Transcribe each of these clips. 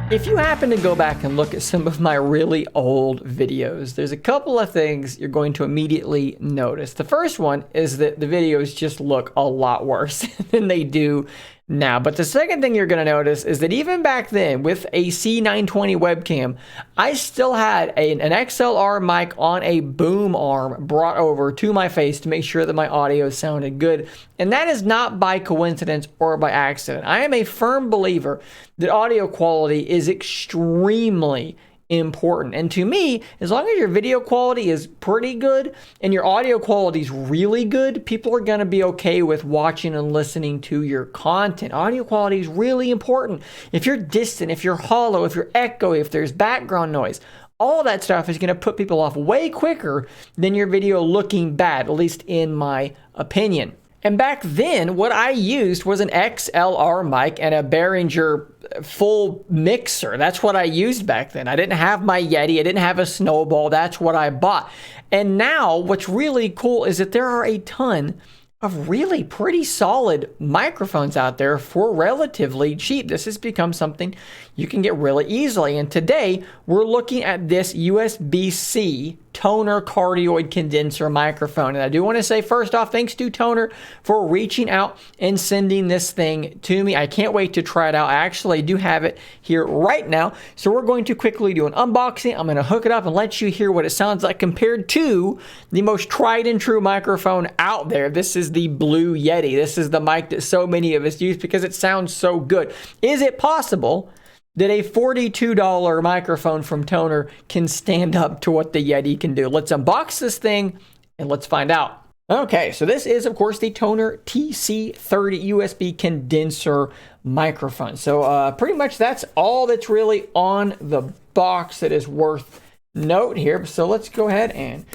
If you happen to go back and look at some of my really old videos, there's a couple of things you're going to immediately notice. The first one is that the videos just look a lot worse than they do now. But the second thing you're going to notice is that even back then with a C920 webcam, I still had an XLR mic on a boom arm brought over to my face to make sure that my audio sounded good. And that is not by coincidence or by accident. I am a firm believer that audio quality is extremely important. And to me, as long as your video quality is pretty good and your audio quality is really good, people are going to be okay with watching and listening to your content. Audio quality is really important. If you're distant, if you're hollow, if you're echoey, if there's background noise, all that stuff is going to put people off way quicker than your video looking bad, at least in my opinion. And back then, what I used was an XLR mic and a Behringer full mixer. That's what I used back then. I didn't have my Yeti. I didn't have a Snowball. That's what I bought. And now, what's really cool is that there are a ton of really pretty solid microphones out there for relatively cheap. This has become something you can get really easily. And today, we're looking at this USB-C TONOR Cardioid Condenser microphone. And I do want to say, first off, thanks to TONOR for reaching out and sending this thing to me. I can't wait to try it out. I actually do have it here right now. So we're going to quickly do an unboxing. I'm going to hook it up and let you hear what it sounds like compared to the most tried and true microphone out there. This is the Blue Yeti. This is the mic that so many of us use because it sounds so good. Is it possible that a $42 microphone from TONOR can stand up to what the Yeti can do? Let's unbox this thing and let's find out. Okay, so this is, of course, the TONOR TC30 USB condenser microphone. So pretty much that's all that's really on the box that is worth note here. So let's go ahead and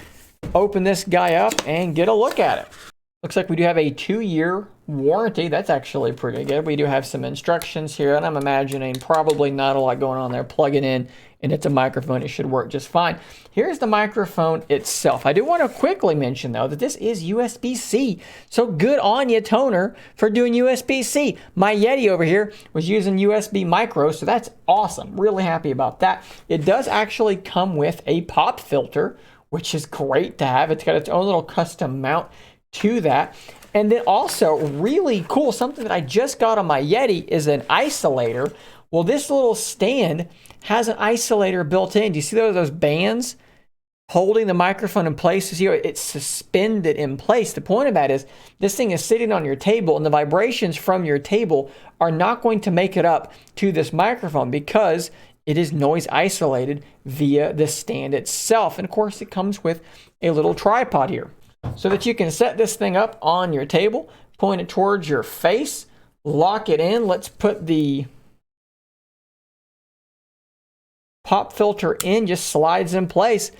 open this guy up and get a look at it. Looks like we do have a 2-year warranty. That's actually pretty good. We do have some instructions here, and I'm imagining probably not a lot going on there. Plug it in, and it's a microphone. It should work just fine. Here's the microphone itself. I do want to quickly mention, though, that this is USB-C. So good on you, TONOR, for doing USB-C. My Yeti over here was using USB micro, so that's awesome. Really happy about that. It does actually come with a pop filter, which is great to have. It's got its own little custom mount to that. And then also really cool, something that I just got on my Yeti is an isolator. Well, this little stand has an isolator built in. Do you see those bands holding the microphone in place? You see it's suspended in place. The point of that is this thing is sitting on your table and the vibrations from your table are not going to make it up to this microphone because it is noise isolated via the stand itself. And of course, it comes with a little tripod here, so that you can set this thing up on your table, point it towards your face, lock it in. Let's put the pop filter in, just slides in place,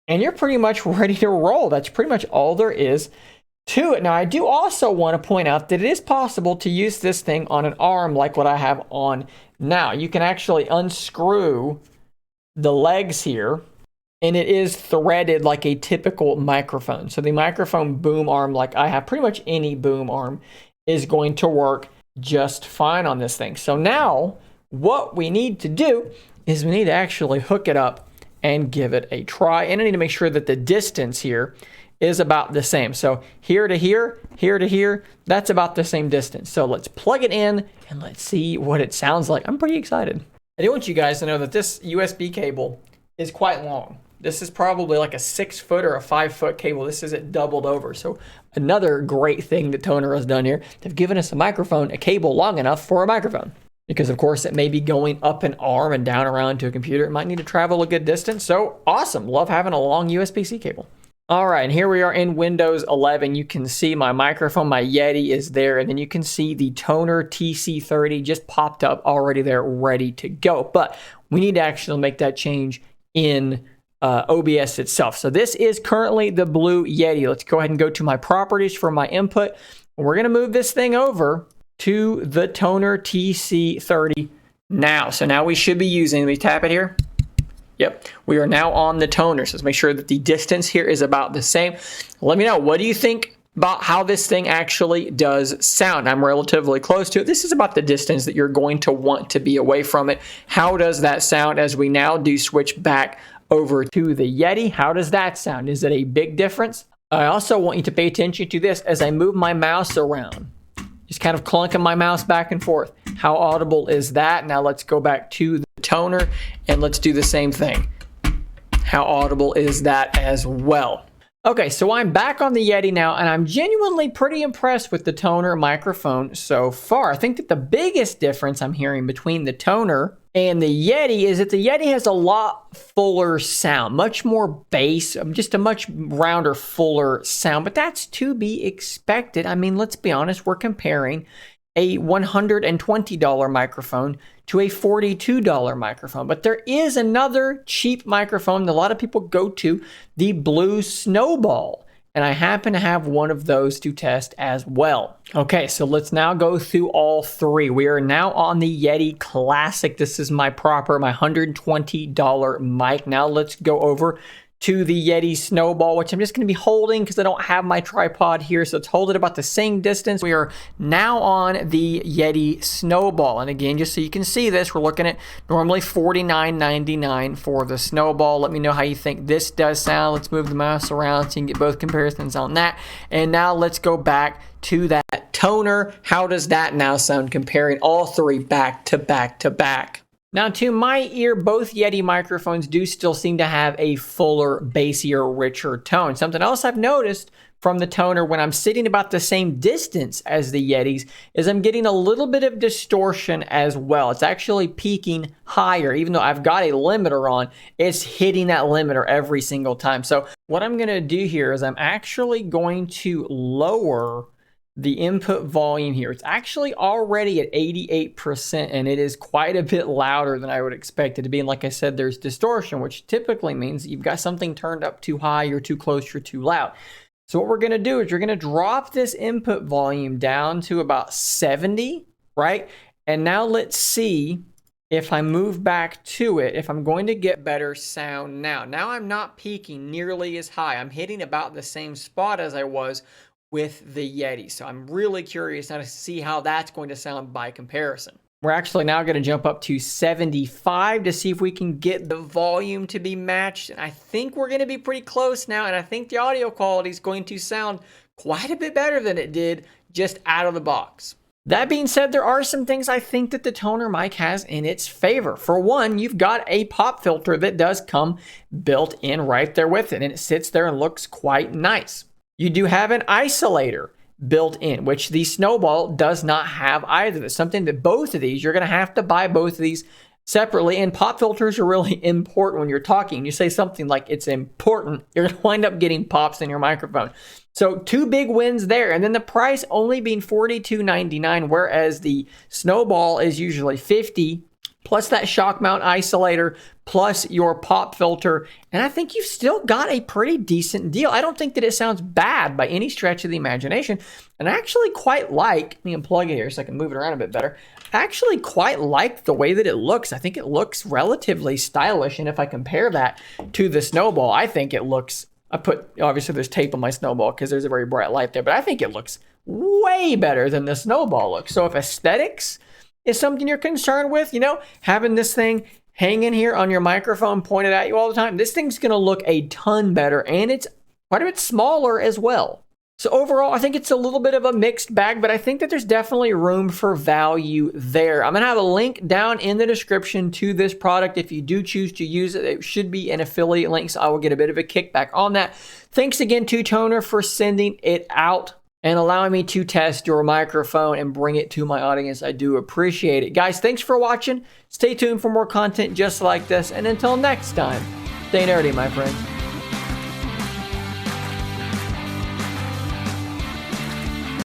and you're pretty much ready to roll. That's pretty much all there is to it. Now, I do also want to point out that it is possible to use this thing on an arm like what I have on now. You can actually unscrew the legs here, and it is threaded like a typical microphone. So the microphone boom arm, like I have, pretty much any boom arm is going to work just fine on this thing. So now what we need to do is we need to actually hook it up and give it a try. And I need to make sure that the distance here is about the same. So here to here, here to here, that's about the same distance. So let's plug it in and let's see what it sounds like. I'm pretty excited. I do want you guys to know that this USB cable is quite long. This is probably like a 6-foot or a 5-foot cable. This isn't doubled over. So another great thing that TONOR has done here, they've given us a microphone, a cable long enough for a microphone. Because of course it may be going up an arm and down around to a computer. It might need to travel a good distance. So awesome. Love having a long USB-C cable. All right, and here we are in Windows 11. You can see my microphone, my Yeti is there, and then you can see the TONOR TC30 just popped up already there, ready to go. But we need to actually make that change in OBS itself. So this is currently the Blue Yeti. Let's go ahead and go to my properties for my input. We're going to move this thing over to the TONOR TC30 now. So now we should be using, let me tap it here. Yep, we are now on the TONOR. So let's make sure that the distance here is about the same. Let me know, what do you think about how this thing actually does sound. I'm relatively close to it. This is about the distance that you're going to want to be away from it. How does that sound as we now do switch back over to the Yeti? How does that sound? Is it a big difference? I also want you to pay attention to this as I move my mouse around. Just kind of clunking my mouse back and forth. How audible is that? Now let's go back to the toner and let's do the same thing. How audible is that as well? Okay, so I'm back on the Yeti now, and I'm genuinely pretty impressed with the toner microphone so far. I think that the biggest difference I'm hearing between the toner and the Yeti is that the Yeti has a lot fuller sound, much more bass, just a much rounder, fuller sound, but that's to be expected. I mean, let's be honest, we're comparing a $120 microphone to a $42 microphone. But there is another cheap microphone that a lot of people go to, the Blue Snowball. And I happen to have one of those to test as well. Okay, so let's now go through all three. We are now on the Yeti Classic. This is my $120 mic. Now let's go over to the Yeti Snowball, which I'm just going to be holding because I don't have my tripod here, so let's hold it about the same distance. We are now on the Yeti Snowball, and again, just so you can see this, we're looking at normally $49.99 for the Snowball. Let me know how you think this does sound. Let's move the mouse around so you can get both comparisons on that. And now let's go back to that toner. How does that now sound comparing all three back to back to back? Now, to my ear, both Yeti microphones do still seem to have a fuller, bassier, richer tone. Something else I've noticed from the toner when I'm sitting about the same distance as the Yetis is I'm getting a little bit of distortion as well. It's actually peaking higher. Even though I've got a limiter on, it's hitting that limiter every single time. So what I'm going to do here is I'm actually going to lower the input volume here. It's actually already at 88%, and it is quite a bit louder than I would expect it to be. And like I said, there's distortion, which typically means you've got something turned up too high, you're too close, you're too loud. So what we're going to do is you're going to drop this input volume down to about 70, right? And now let's see if I move back to it, if I'm going to get better sound now. Now I'm not peaking nearly as high. I'm hitting about the same spot as I was with the Yeti. So I'm really curious now to see how that's going to sound by comparison. We're actually now going to jump up to 75 to see if we can get the volume to be matched. And I think we're going to be pretty close now. And I think the audio quality is going to sound quite a bit better than it did just out of the box. That being said, there are some things I think that the toner mic has in its favor. For one, you've got a pop filter that does come built in right there with it. And it sits there and looks quite nice. You do have an isolator built in, which the Snowball does not have either. It's something that both of these, you're going to have to buy both of these separately. And pop filters are really important when you're talking. You say something like it's important, you're going to wind up getting pops in your microphone. So two big wins there. And then the price only being $42.99, whereas the Snowball is usually $50, plus that shock mount isolator, plus your pop filter. And I think you've still got a pretty decent deal. I don't think that it sounds bad by any stretch of the imagination. And I actually quite like, let me unplug it here so I can move it around a bit better. I actually quite like the way that it looks. I think it looks relatively stylish. And if I compare that to the Snowball, I think it looks, obviously there's tape on my Snowball because there's a very bright light there, but I think it looks way better than the Snowball looks. So if aesthetics is something you're concerned with, having this thing hanging here on your microphone pointed at you all the time, this thing's going to look a ton better, and it's quite a bit smaller as well. So overall, I think it's a little bit of a mixed bag, but I think that there's definitely room for value there. I'm going to have a link down in the description to this product. If you do choose to use it, it should be an affiliate link, so I will get a bit of a kickback on that. Thanks again to Toner for sending it out and allowing me to test your microphone and bring it to my audience. I do appreciate it. Guys, thanks for watching. Stay tuned for more content just like this. And until next time, stay nerdy, my friends.